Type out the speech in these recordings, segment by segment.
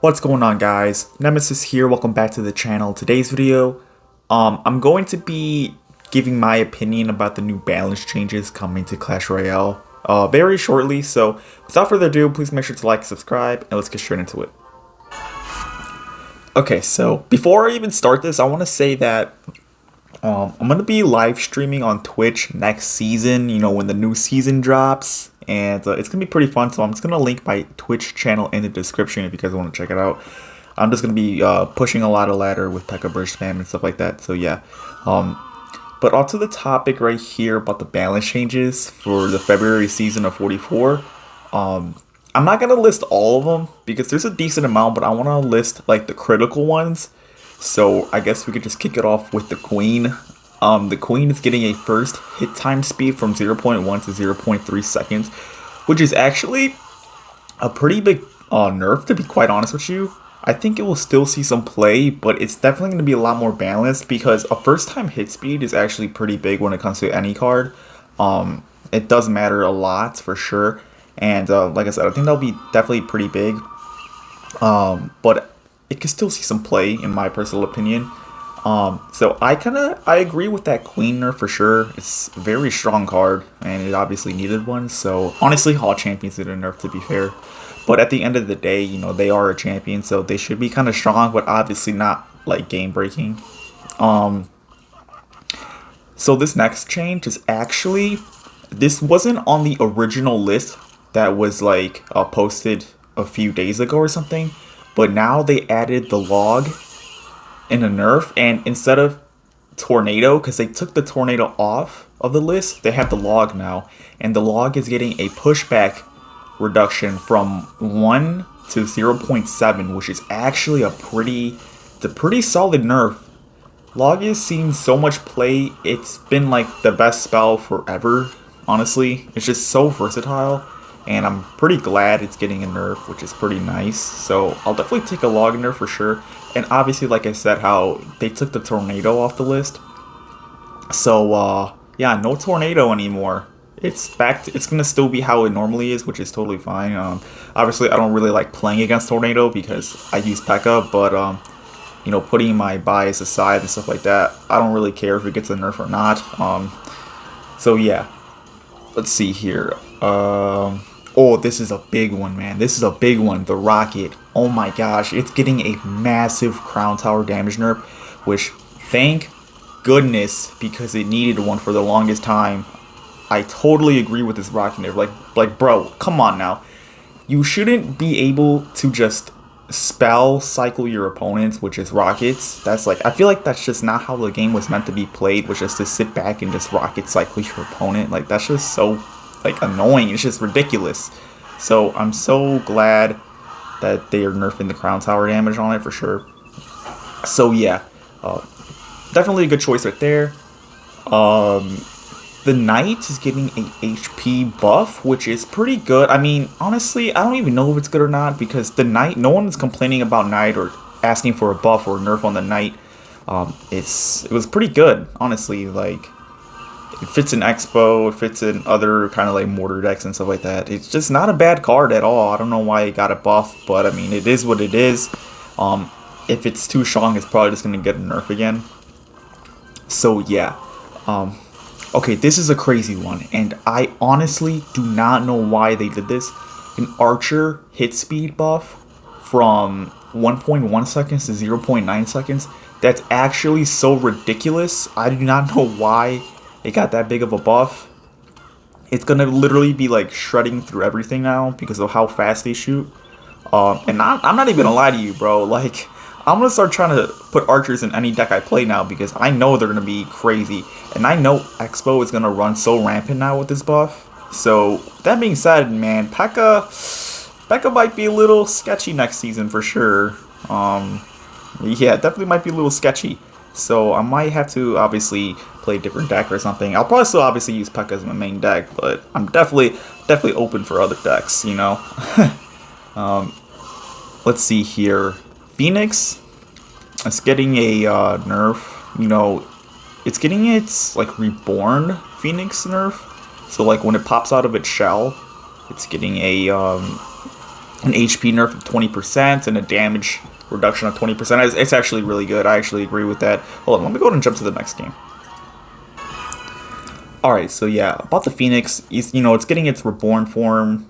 What's going on, guys? Nemesis here. Welcome back to the channel. Today's video, I'm going to be giving my opinion about the new balance changes coming to Clash Royale very shortly. So without further ado, please make sure to like, subscribe, and let's get straight into it. Okay, so before I even start this, I want to say that I'm going to be live streaming on Twitch next season, when the new season drops. And it's going to be pretty fun, so I'm just going to link my Twitch channel in the description if you guys want to check it out. I'm just going to be pushing a lot of ladder with P.E.K.K.A. Burst spam and stuff like that, so yeah. But onto the topic right here about the balance changes for the February season of 44. I'm not going to list all of them because there's a decent amount, but I want to list like the critical ones. So I guess we could just kick it off with the Queen. The Queen is getting a first hit time speed from 0.1 to 0.3 seconds, which is actually a pretty big nerf, to be quite honest with you. I think it will still see some play, but it's definitely going to be a lot more balanced because a first time hit speed is actually pretty big when it comes to any card. It does matter a lot for sure, and like I said, I think that'll be definitely pretty big. But it can still see some play in my personal opinion. So I agree with that Queen nerf for sure. It's a very strong card, and it obviously needed one. So honestly, all champions need a nerf, to be fair. But at the end of the day, they are a champion, so they should be kind of strong, but obviously not like game breaking. So this next change is actually, this wasn't on the original list that was like posted a few days ago or something, but now they added the log in a nerf, and instead of tornado, because they took the tornado off of the list, they have the log now, and the log is getting a pushback reduction from 1 to 0.7, which is actually a pretty solid nerf. Log is seeing so much play. It's been like the best spell forever, honestly. It's just so versatile, and I'm pretty glad it's getting a nerf, which is pretty nice. So I'll definitely take a log nerf for sure. And obviously, like I said, how they took the tornado off the list. So yeah, no tornado anymore. It's back to, it's gonna still be how it normally is, which is totally fine. Obviously, I don't really like playing against tornado because I use P.E.K.K.A. But putting my bias aside and stuff like that, I don't really care if it gets a nerf or not. So yeah, let's see here. Oh, this is a big one, man. This is a big one. The Rocket. Oh my gosh. It's getting a massive Crown Tower damage nerf, which, thank goodness, because it needed one for the longest time. I totally agree with this Rocket nerf. Like, bro, come on now. You shouldn't be able to just spell cycle your opponents, which is rockets. That's like, I feel like that's just not how the game was meant to be played, which is to sit back and just rocket cycle your opponent. Like, that's just so annoying. It's just ridiculous. So I'm so glad that they are nerfing the Crown Tower damage on it for sure. So yeah, definitely a good choice right there. The Knight is getting a HP buff, which is pretty good. I mean, honestly, I don't even know if it's good or not, because the Knight, no one is complaining about Knight or asking for a buff or a nerf on the Knight. It was pretty good, honestly. Like, it fits in Expo, it fits in other kind of like mortar decks and stuff like that. It's just not a bad card at all. I don't know why it got a buff, but I mean, it is what it is. If it's too strong, it's probably just going to get a nerf again. So yeah. Okay, this is a crazy one, and I honestly do not know why they did this. An Archer hit speed buff from 1.1 seconds to 0.9 seconds. That's actually so ridiculous. I do not know why it got that big of a buff. It's gonna literally be like shredding through everything now because of how fast they shoot. And I'm not even gonna lie to you, bro. Like, I'm gonna start trying to put archers in any deck I play now because I know they're gonna be crazy, and I know Expo is gonna run so rampant now with this buff. So that being said, man, P.E.K.K.A. might be a little sketchy next season for sure. Yeah, definitely might be a little sketchy. So I might have to obviously play a different deck or something. I'll probably still obviously use P.E.K.K.A. as my main deck, but I'm definitely open for other decks, Let's see here. Phoenix is getting a nerf. It's getting its like reborn Phoenix nerf. So like when it pops out of its shell, it's getting a an HP nerf of 20% and a damage reduction of 20%. It's actually really good. I actually agree with that. Hold on, let me go ahead and jump to the next game. Alright, so yeah, about the Phoenix, it's getting its Reborn form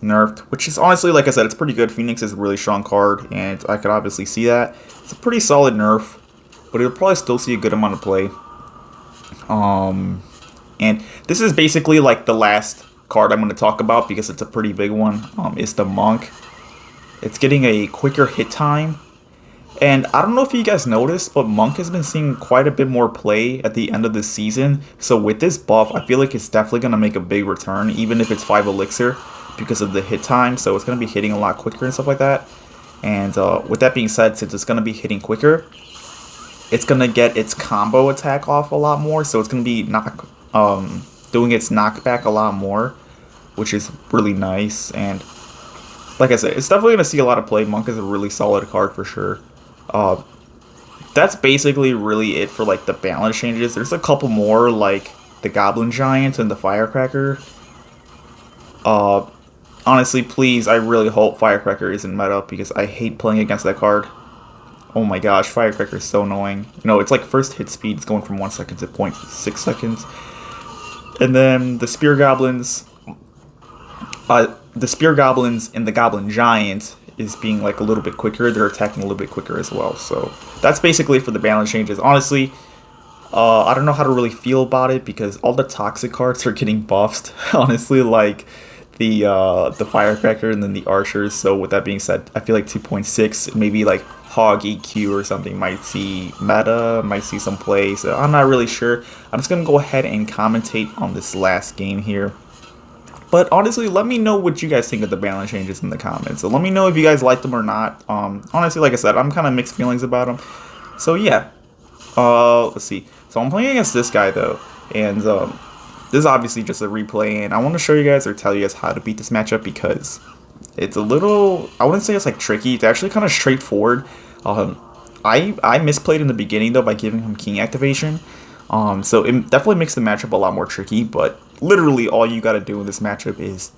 nerfed, which is honestly, like I said, it's pretty good. Phoenix is a really strong card, and I could obviously see that. It's a pretty solid nerf, but it'll probably still see a good amount of play. And this is basically like the last card I'm going to talk about because it's a pretty big one. It's the Monk. It's getting a quicker hit time. And I don't know if you guys noticed, but Monk has been seeing quite a bit more play at the end of the season. So with this buff, I feel like it's definitely going to make a big return, even if it's 5 Elixir, because of the hit time. So it's going to be hitting a lot quicker and stuff like that. And with that being said, since it's going to be hitting quicker, it's going to get its combo attack off a lot more. So it's going to be doing its knockback a lot more, which is really nice. And like I said, it's definitely going to see a lot of play. Monk is a really solid card for sure. That's basically really it for like the balance changes. There's a couple more, like the Goblin Giant and the Firecracker. Honestly, please, I really hope Firecracker isn't meta because I hate playing against that card. Oh my gosh, Firecracker is so annoying. It's like first hit speed is going from 1 second to 0.6 seconds. And then the Spear Goblins and the Goblin Giant is being like a little bit quicker. They're attacking a little bit quicker as well. So that's basically for the balance changes. Honestly, I don't know how to really feel about it because all the toxic cards are getting buffed. Honestly, like the Firecracker and then the Archers. So with that being said, I feel like 2.6, maybe like Hog EQ or something might see meta, might see some play. So I'm not really sure. I'm just gonna go ahead and commentate on this last game here. But honestly, let me know what you guys think of the balance changes in the comments. So let me know if you guys like them or not. Honestly, like I said, I'm kind of mixed feelings about them. So yeah, let's see. So I'm playing against this guy though, and this is obviously just a replay, and I want to show you guys or tell you guys how to beat this matchup because it's a little, I wouldn't say it's like tricky. It's actually kind of straightforward. I misplayed in the beginning though by giving him King activation. So it definitely makes the matchup a lot more tricky, but literally all you gotta do in this matchup is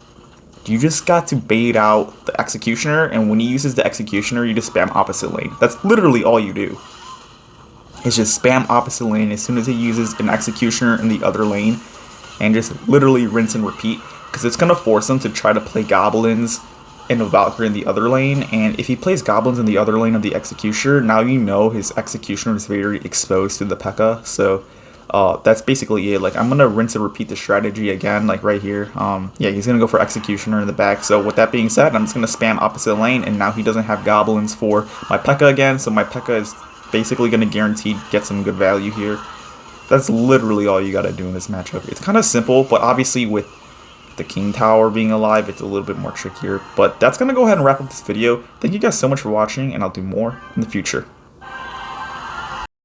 you just got to bait out the Executioner, and when he uses the Executioner, you just spam opposite lane. That's literally all you do. It's just spam opposite lane as soon as he uses an Executioner in the other lane, and just literally rinse and repeat, because it's gonna force him to try to play Goblins and a Valkyrie in the other lane, and if he plays Goblins in the other lane of the Executioner, now you know his Executioner is very exposed to the P.E.K.K.A, so that's basically it. Like, I'm gonna rinse and repeat the strategy again, like right here. Yeah, he's gonna go for Executioner in the back. So with that being said, I'm just gonna spam opposite lane, and now he doesn't have Goblins for my P.E.K.K.A again, so my P.E.K.K.A is basically gonna guaranteed get some good value here. That's literally all you gotta do in this matchup. It's kind of simple, but obviously with the King Tower being alive, it's a little bit more trickier. But that's gonna go ahead and wrap up this video. Thank you guys so much for watching, and I'll do more in the future.